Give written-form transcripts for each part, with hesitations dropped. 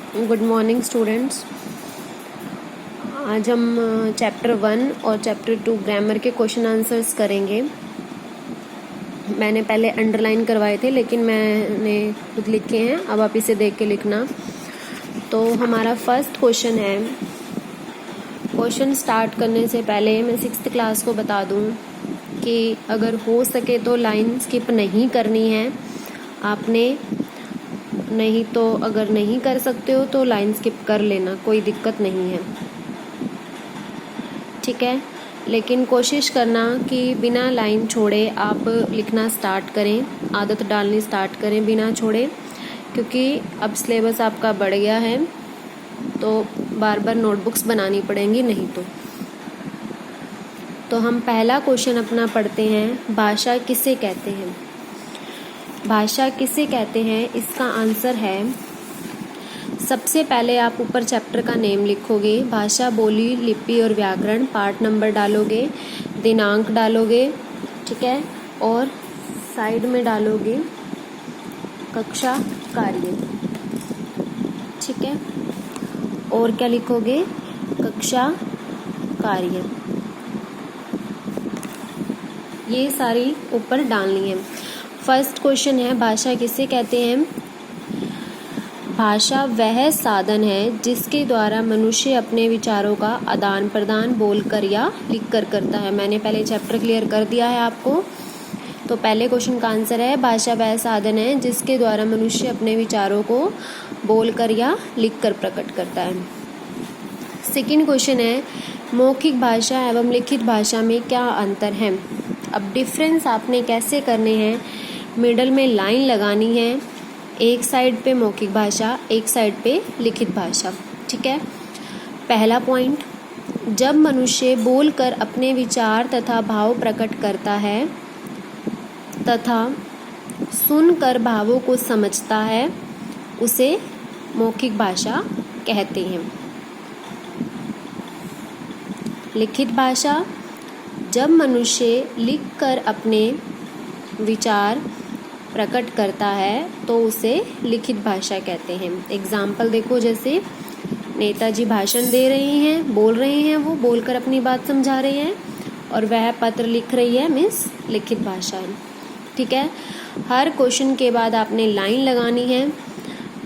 Good morning students. आज हम chapter 1 और चैप्टर 2 ग्रामर के क्वेश्चन आंसर्स करेंगे। मैंने पहले अंडरलाइन करवाए थे लेकिन मैंने खुद लिखे हैं, अब आप इसे देख के लिखना। तो हमारा फर्स्ट क्वेश्चन है। क्वेश्चन स्टार्ट करने से पहले मैं 6th क्लास को बता दूं कि अगर हो सके तो लाइन स्किप नहीं करनी है आपने, नहीं तो अगर नहीं कर सकते हो तो लाइन स्किप कर लेना, कोई दिक्कत नहीं है, ठीक है। लेकिन कोशिश करना कि बिना लाइन छोड़े आप लिखना स्टार्ट करें, आदत डालनी स्टार्ट करें बिना छोड़े, क्योंकि अब सिलेबस आपका बढ़ गया है तो बार बार नोटबुक्स बनानी पड़ेंगी नहीं तो हम पहला क्वेश्चन अपना पढ़ते हैं। भाषा किसे कहते हैं? भाषा किसे कहते हैं, इसका आंसर है, सबसे पहले आप ऊपर चैप्टर का नेम लिखोगे, भाषा, बोली, लिपि और व्याकरण, पार्ट नंबर डालोगे, दिनांक डालोगे, ठीक है, और साइड में डालोगे कक्षा कार्य, ठीक है, और क्या लिखोगे, कक्षा कार्य, ये सारी ऊपर डालनी है। फर्स्ट क्वेश्चन है, भाषा किसे कहते हैं? भाषा वह साधन है जिसके द्वारा मनुष्य अपने विचारों का आदान प्रदान बोलकर या लिखकर करता है। मैंने पहले चैप्टर क्लियर कर दिया है आपको। तो पहले क्वेश्चन का आंसर है, भाषा वह साधन है जिसके द्वारा मनुष्य अपने विचारों को बोलकर या लिखकर प्रकट करता है। सेकंड क्वेश्चन है, मौखिक भाषा एवं लिखित भाषा में क्या अंतर है? अब डिफरेंस आपने कैसे करने हैं, मिडल में लाइन लगानी है, एक साइड पे मौखिक भाषा, एक साइड पे लिखित भाषा, ठीक है। पहला पॉइंट, जब मनुष्य बोलकर अपने विचार तथा भाव प्रकट करता है तथा सुनकर भावों को समझता है, उसे मौखिक भाषा कहते हैं। लिखित भाषा, जब मनुष्य लिखकर अपने विचार प्रकट करता है तो उसे लिखित भाषा कहते हैं। एग्जाम्पल देखो, जैसे नेताजी भाषण दे रही हैं, बोल रहे हैं, वो बोलकर अपनी बात समझा रहे हैं, और वह पत्र लिख रही है, मीन्स लिखित भाषा है, ठीक है। हर क्वेश्चन के बाद आपने लाइन लगानी है,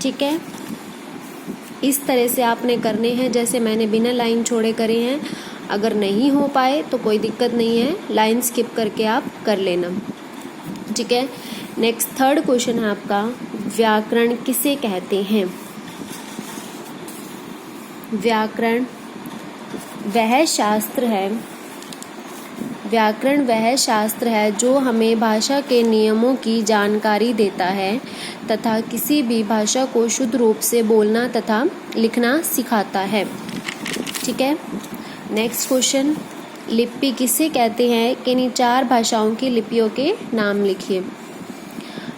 ठीक है। इस तरह से आपने करने हैं जैसे मैंने बिना लाइन छोड़े करे हैं। अगर नहीं हो पाए तो कोई दिक्कत नहीं है, लाइन स्किप करके आप कर लेना, ठीक है। नेक्स्ट थर्ड क्वेश्चन है आपका, व्याकरण किसे कहते हैं? व्याकरण वह शास्त्र है, व्याकरण वह शास्त्र है जो हमें भाषा के नियमों की जानकारी देता है तथा किसी भी भाषा को शुद्ध रूप से बोलना तथा लिखना सिखाता है, ठीक है। नेक्स्ट क्वेश्चन, लिपि किसे कहते हैं? किन्हीं 4 भाषाओं की लिपियों के नाम लिखिए।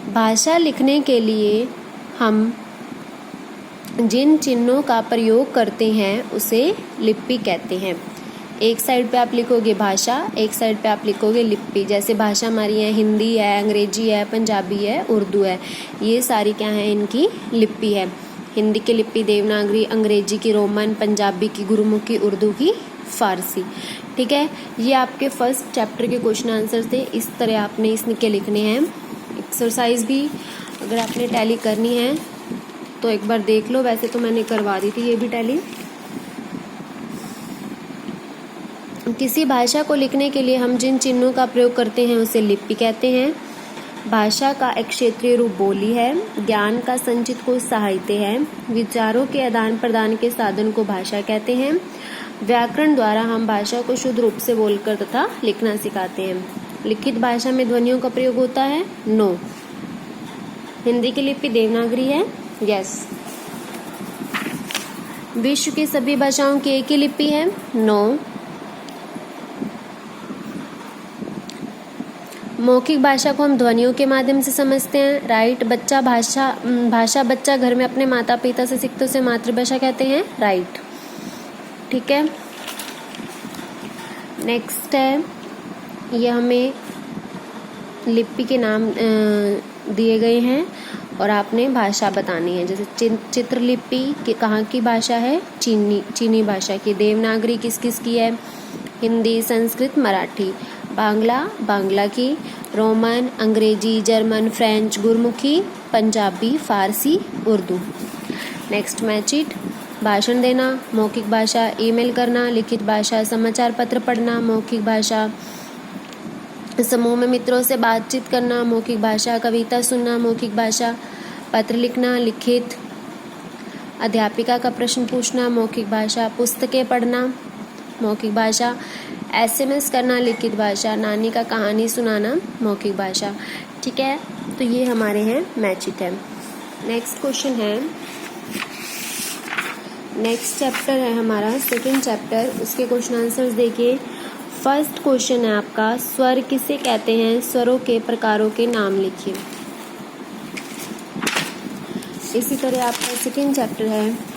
भाषा लिखने के लिए हम जिन चिन्हों का प्रयोग करते हैं उसे लिपि कहते हैं। एक साइड पे आप लिखोगे भाषा, एक साइड पे आप लिखोगे लिपि। जैसे भाषा हमारी है, हिंदी है, अंग्रेजी है, पंजाबी है, उर्दू है, ये सारी क्या है, इनकी लिपि है। हिंदी की लिपि देवनागरी, अंग्रेजी की रोमन, पंजाबी की गुरुमुखी, उर्दू की फारसी, ठीक है। ये आपके फर्स्ट चैप्टर के क्वेश्चन आंसर थे। इस तरह आपने इसके लिखने हैं। एक्सरसाइज भी अगर आपने टैली करनी है तो एक बार देख लो, वैसे तो मैंने करवा दी थी ये भी टैली। किसी भाषा को लिखने के लिए हम जिन चिन्हों का प्रयोग करते हैं उसे लिपि कहते हैं। भाषा का एक क्षेत्रीय रूप बोली है। ज्ञान का संचित को साहित्य है। विचारों के आदान प्रदान के साधन को भाषा कहते हैं। व्याकरण द्वारा हम भाषा को शुद्ध रूप से बोलकर तथा लिखना सिखाते हैं। लिखित भाषा में ध्वनियों का प्रयोग होता है? नो। हिंदी की लिपि देवनागरी है? यस। विश्व की सभी भाषाओं की एक ही लिपि है? नो। मौखिक भाषा को हम ध्वनियों के माध्यम से समझते हैं, राइट। भाषा बच्चा घर में अपने माता पिता से सीखते उसे मातृभाषा कहते हैं, राइट, ठीक है। नेक्स्ट है, ये हमें लिपि के नाम दिए गए हैं और आपने भाषा बतानी है। जैसे चित्रलिपि की कहाँ की भाषा है? चीनी भाषा की। देवनागरी किस किस की है? हिंदी, संस्कृत, मराठी। बांग्ला की। रोमन, अंग्रेजी, जर्मन, फ्रेंच, गुरमुखी, पंजाबी, फारसी, उर्दू। नेक्स्ट मैचिट। भाषण देना मौखिक भाषा, ईमेल करना लिखित भाषा, समाचार पत्र पढ़ना मौखिक भाषा, समूह में मित्रों से बातचीत करना मौखिक भाषा, कविता सुनना मौखिक भाषा, पत्र लिखना लिखित, अध्यापिका का प्रश्न पूछना मौखिक भाषा, पुस्तकें पढ़ना मौखिक भाषा, SMS करना लिखित भाषा, नानी का कहानी सुनाना मौखिक भाषा। ठीक है, तो ये हमारे हैं मैचिट है। नेक्स्ट क्वेश्चन है, नेक्स्ट चैप्टर है हमारा सेकंड चैप्टर, उसके क्वेश्चन आंसर्स देखिए। फर्स्ट क्वेश्चन है आपका, स्वर किसे कहते हैं? स्वरों के प्रकारों के नाम लिखिए। इसी तरह आपका सेकंड चैप्टर है,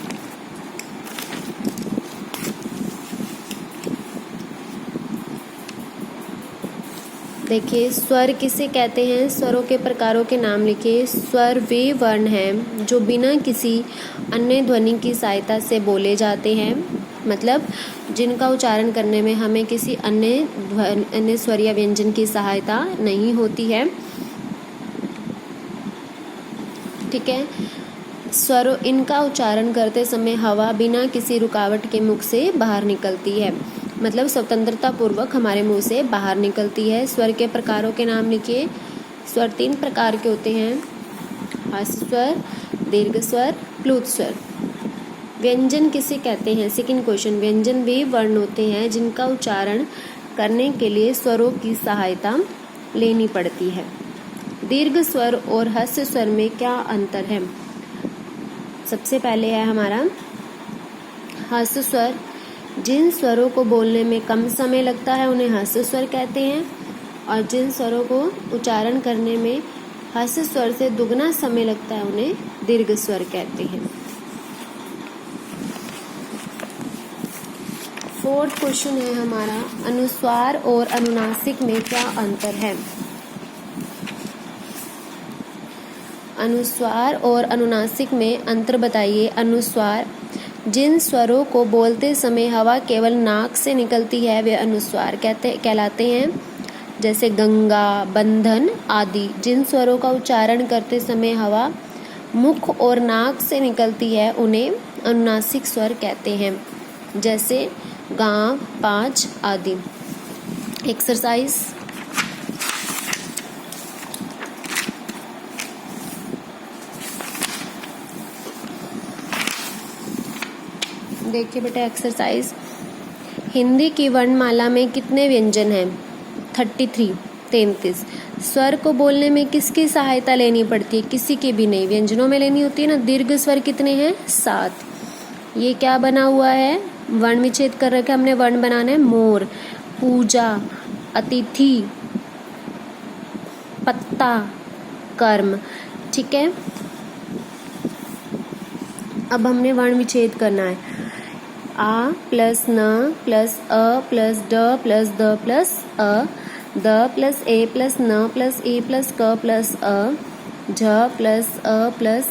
देखिए स्वर किसे कहते हैं? स्वरों के प्रकारों के नाम लिखिए। स्वर वे वर्ण हैं जो बिना किसी अन्य ध्वनि की सहायता से बोले जाते हैं, मतलब जिनका उच्चारण करने में हमें किसी अन्य स्वर या व्यंजन की सहायता नहीं होती है। ठीक है, स्वरों इनका उच्चारण करते समय हवा बिना किसी रुकावट के मुख से बाहर निकलती है, मतलब स्वतंत्रता पूर्वक हमारे मुंह से बाहर निकलती है। स्वर के प्रकारों के नाम लिखिए। स्वर 3 प्रकार के होते हैं, हास्य स्वर, दीर्घ स्वर, प्लुत स्वर। व्यंजन किसे कहते हैं? सेकंड क्वेश्चन, व्यंजन वे वर्ण होते हैं जिनका उच्चारण करने के लिए स्वरों की सहायता लेनी पड़ती है। दीर्घ स्वर और हास्य स्वर में क्या अंतर है? सबसे पहले है हमारा हास्य स्वर। जिन स्वरों को बोलने में कम समय लगता है उन्हें हास्य स्वर कहते हैं, और जिन स्वरों को उच्चारण करने में हास्य स्वर से दुगना समय लगता है उन्हें दीर्घ स्वर कहते हैं। फोर्थ क्वेश्चन है हमारा, अनुस्वार और अनुनासिक में क्या अंतर है? अनुस्वार और अनुनासिक में अंतर बताइए। अनुस्वार, जिन स्वरों को बोलते समय हवा केवल नाक से निकलती है वे अनुस्वार कहलाते हैं, जैसे गंगा, बंधन आदि। जिन स्वरों का उच्चारण करते समय हवा मुख और नाक से निकलती है उन्हें अनुनासिक स्वर कहते हैं, जैसे गांव, पाँच आदि। एक्सरसाइज देखिए बेटा, एक्सरसाइज। हिंदी की वर्णमाला में कितने व्यंजन हैं? 33। स्वर को बोलने में किसकी सहायता लेनी पड़ती है? किसी की भी नहीं, व्यंजनों में लेनी होती है ना। दीर्घ स्वर कितने हैं? 7। ये क्या बना हुआ है? वर्ण विच्छेद कर रखे हमने, वर्ण बनाना है। मोर, पूजा, अतिथि, पत्ता, कर्म। ठीक है, अब हमने वर्ण विच्छेद करना है। आ प्लस न प्लस अ प्लस ड plus the plus a, the plus A plus न प्लस ए प्लस क प्लस अ, झ प्लस अ प्लस,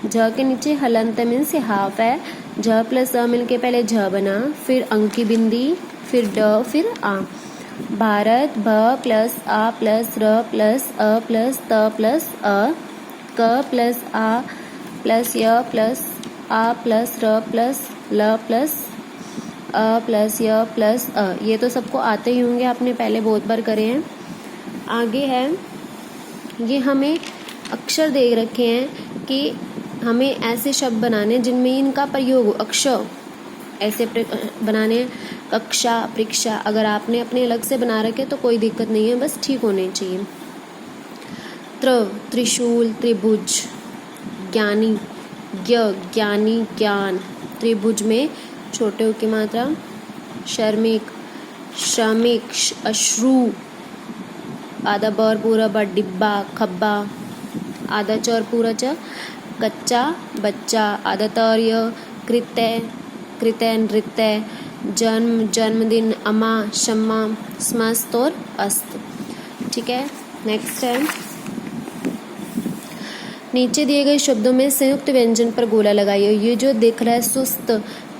झ के नीचे हलंत मीन्स हाफ है। झ प्लस अ मिलके पहले झ बना, फिर अंक की बिंदी, फिर ड, फिर आ। भारत, भ प्लस आ प्लस र प्लस अ प्लस त प्लस अ, क प्लस आ प्लस य प्लस आ प्लस र प्लस ल प्लस अ प्लस य प्लस अ। ये तो सबको आते ही होंगे, आपने पहले बहुत बार करे हैं। आगे है, ये हमें अक्षर दे रखे हैं कि हमें ऐसे शब्द बनाने जिनमें इनका प्रयोग हो। अक्षर ऐसे बनाने, कक्षा, परीक्षा। अगर आपने अपने अलग से बना रखे तो कोई दिक्कत नहीं है, बस ठीक होने चाहिए। त्रिशूल, त्रिभुज, ज्ञानी, ज्ञानी, ज्ञान। त्रिभुज में छोटे उ की मात्रा। श्रमिक, श्रमिक, अश्रु, आधा ब और पूरा ब, डिब्बा, खब्बा, आधा च और पूरा च, कच्चा, बच्चा, आधा त और य, कृत्य, कृत्य, नृत्य, जन्म, जन्मदिन, अमा, शम्मा, स्मस्त और अस्त। ठीक है, नेक्स्ट है, नीचे दिए गए शब्दों में संयुक्त व्यंजन पर गोला लगाइए। ये जो दिख रहा है सुस्त,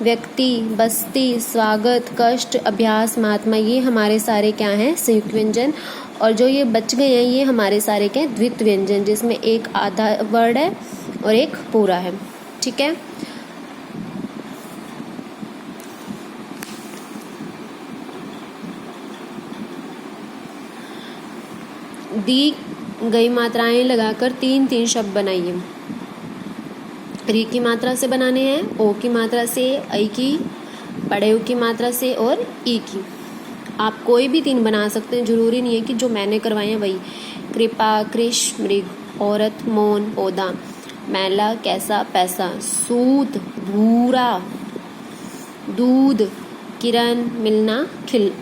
व्यक्ति, बस्ती, स्वागत, कष्ट, अभ्यास, महात्मा, ये हमारे सारे क्या हैं? संयुक्त व्यंजन। और जो ये बच गए हैं ये हमारे सारे क्या हैं? द्वित्व व्यंजन, जिसमें एक आधा वर्ड है और एक पूरा है। ठीक है, दी गई मात्राएं लगाकर 3-3 शब्द बनाइए। री की मात्रा से बनाने हैं, ओ की मात्रा से, ऐ की, पड़े की मात्रा से और ई की। आप कोई भी 3 बना सकते हैं, जरूरी नहीं है कि जो मैंने करवाए हैं वही। कृपा, कृष, मृग, औरत, मौन, पौधा, मैला, कैसा, पैसा, सूत, भूरा, दूध, किरण, मिलना, खिल।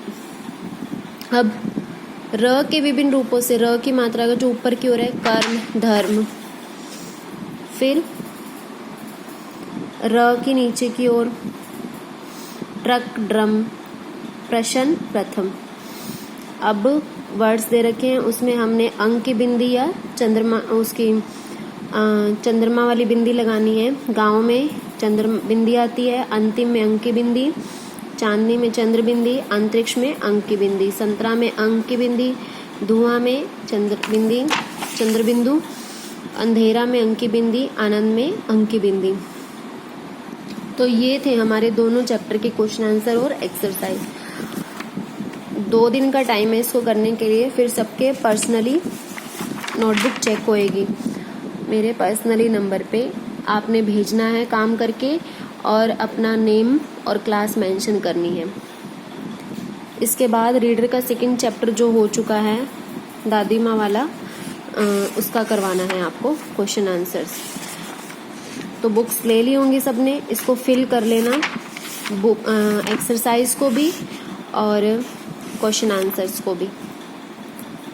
अब र के विभिन्न रूपों से र की मात्रा का जो ऊपर की ओर है, कर्म, धर्म। फिर र की नीचे की ओर ट्रक, ड्रम, प्रश्न, प्रथम। अब वर्ड्स दे रखे हैं, उसमें हमने अंक की बिंदी या चंद्रमा, उसकी चंद्रमा वाली बिंदी लगानी है। गांव में चंद्र बिंदी आती है, अंतिम में अंक की बिंदी, चांदनी में चंद्र बिंदी, अंतरिक्ष में अंक की बिंदी, संतरा में अंक की बिंदी, धुआं में चंद्र बिंदी, चंद्र बिंदु, अंधेरा में अंक की बिंदी, आनंद में अंक की बिंदी। तो ये थे हमारे दोनों चैप्टर के क्वेश्चन आंसर और एक्सरसाइज। 2 दिन का टाइम है इसको करने के लिए, फिर सबके पर्सनली नोटबुक चेक होएगी। मेरे पर्सनली नंबर पे आपने भेजना है काम करके और अपना नेम और क्लास मेंशन करनी है। इसके बाद रीडर का सेकंड चैप्टर जो हो चुका है दादी माँ वाला, उसका करवाना है आपको क्वेश्चन आंसर्स। तो बुक्स ले ली होंगी सबने, इसको फिल कर लेना, बुक एक्सरसाइज को भी और क्वेश्चन आंसर्स को भी।